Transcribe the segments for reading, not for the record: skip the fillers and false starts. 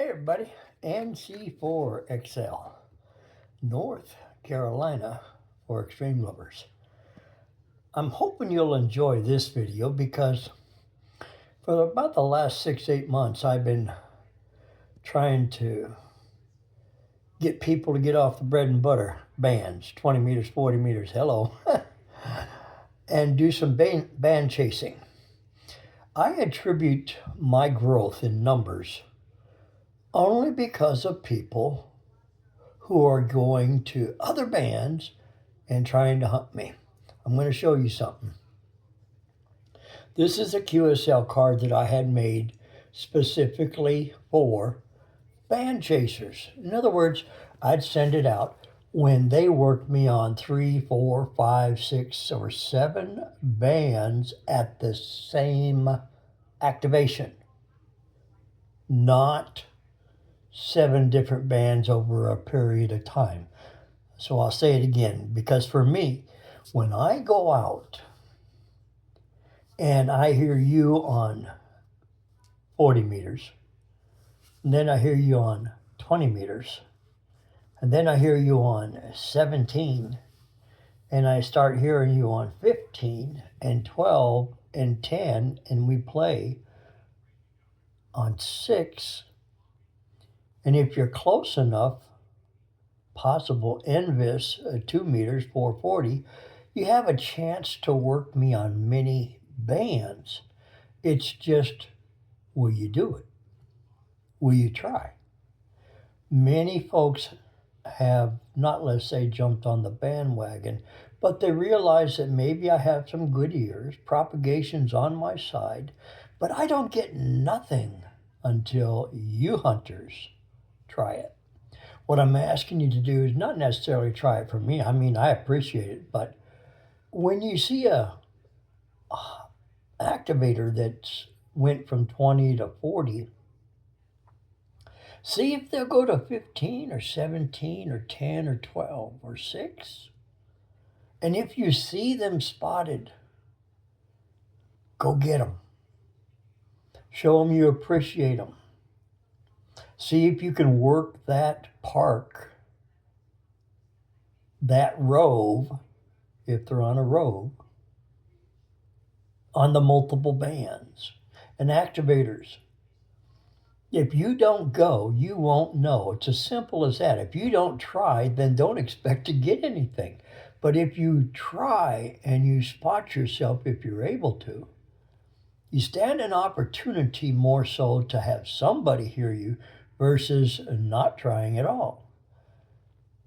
Hey everybody, NC4XL, North Carolina for extreme lovers. I'm hoping you'll enjoy this video because for about the last 6-8 months I've been trying to get people to get off the bread and butter bands, 20 meters, 40 meters, hello, and do some band chasing. I attribute my growth in numbers only because of people who are going to other bands and trying to hunt me. I'm going to show you something. This is a QSL card that I had made specifically for band chasers. In other words, I'd send it out when they worked me on 3, 4, 5, 6, or 7 bands at the same activation, not 7 different bands over a period of time. So I'll say it again, because for me, when I go out and I hear you on 40 meters, and then I hear you on 20 meters, and then I hear you on 17, and I start hearing you on 15 and 12 and 10, and we play on 6, and if you're close enough, possible NVIS 2 meters, 440, you have a chance to work me on many bands. It's just, will you do it? Will you try? Many folks have not, let's say, jumped on the bandwagon, but they realize that maybe I have some good ears, propagation's on my side, but I don't get nothing until you hunters try it. What I'm asking you to do is not necessarily try it for me. I mean, I appreciate it, but when you see a activator that went from 20 to 40, see if they'll go to 15 or 17 or 10 or 12 or 6. And if you see them spotted, go get them. Show them you appreciate them. See if you can work that park, that rove, if they're on a rove, on the multiple bands and activators. If you don't go, you won't know. It's as simple as that. If you don't try, then don't expect to get anything. But if you try and you spot yourself, if you're able to, you stand an opportunity more so to have somebody hear you versus not trying at all.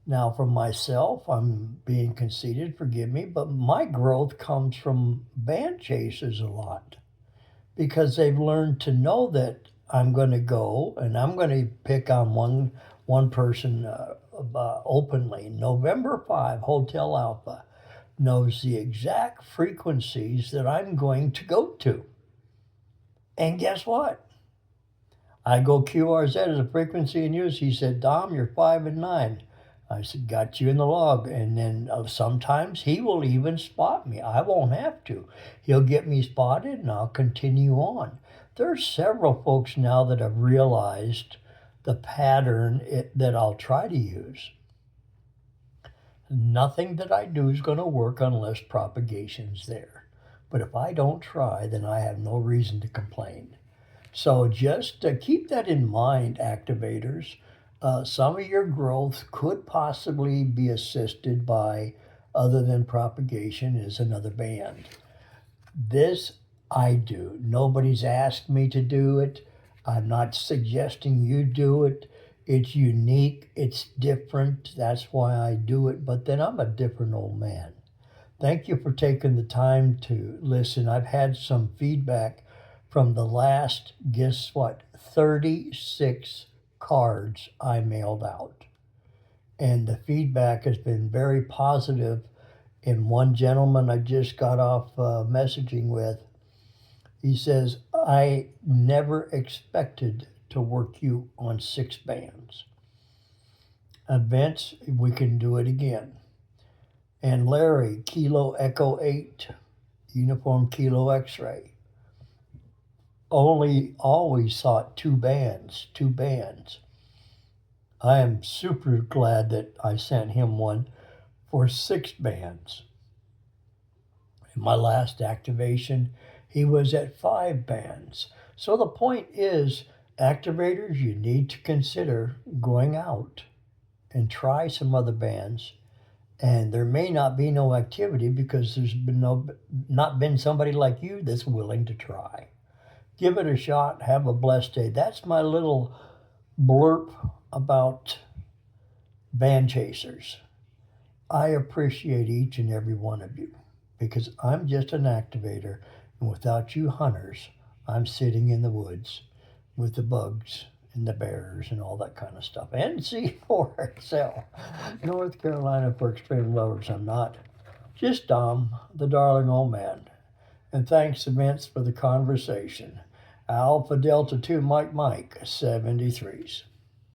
Now, for myself, I'm being conceited, forgive me, but my growth comes from band chasers a lot because they've learned to know that I'm going to go and I'm going to pick on one person openly. November 5, Hotel Alpha knows the exact frequencies that I'm going to go to. And guess what? I go QRZ as a frequency in use. He said, Dom, you're 5 and 9. I said, got you in the log. And then sometimes he will even spot me. I won't have to. He'll get me spotted and I'll continue on. There's several folks now that have realized the pattern that I'll try to use. Nothing that I do is going to work unless propagation's there. But if I don't try, then I have no reason to complain. So just keep that in mind, activators. Some of your growth could possibly be assisted by, other than propagation, is another band. This I do. Nobody's asked me to do it. I'm not suggesting you do it. It's unique. It's different. That's why I do it. But then I'm a different old man. Thank you for taking the time to listen. I've had some feedback from the last, guess what, 36 cards I mailed out. And the feedback has been very positive. And one gentleman I just got off messaging with, he says, I never expected to work you on 6 bands. Vince, we can do it again. And Larry, Kilo Echo 8, Uniform Kilo X-Ray. always thought two bands, two bands. I am super glad that I sent him one for 6 bands. In my last activation, he was at 5 bands. So the point is, activators, you need to consider going out and try some other bands. And there may not be no activity because there's not been somebody like you that's willing to try. Give it a shot. Have a blessed day. That's my little blurb about band chasers. I appreciate each and every one of you because I'm just an activator, and without you hunters, I'm sitting in the woods with the bugs and the bears and all that kind of stuff. NC4XL, North Carolina for extreme lovers. I'm not just Dom, the darling old man. And thanks, Vince, for the conversation. Alpha Delta 2 Mike 73s.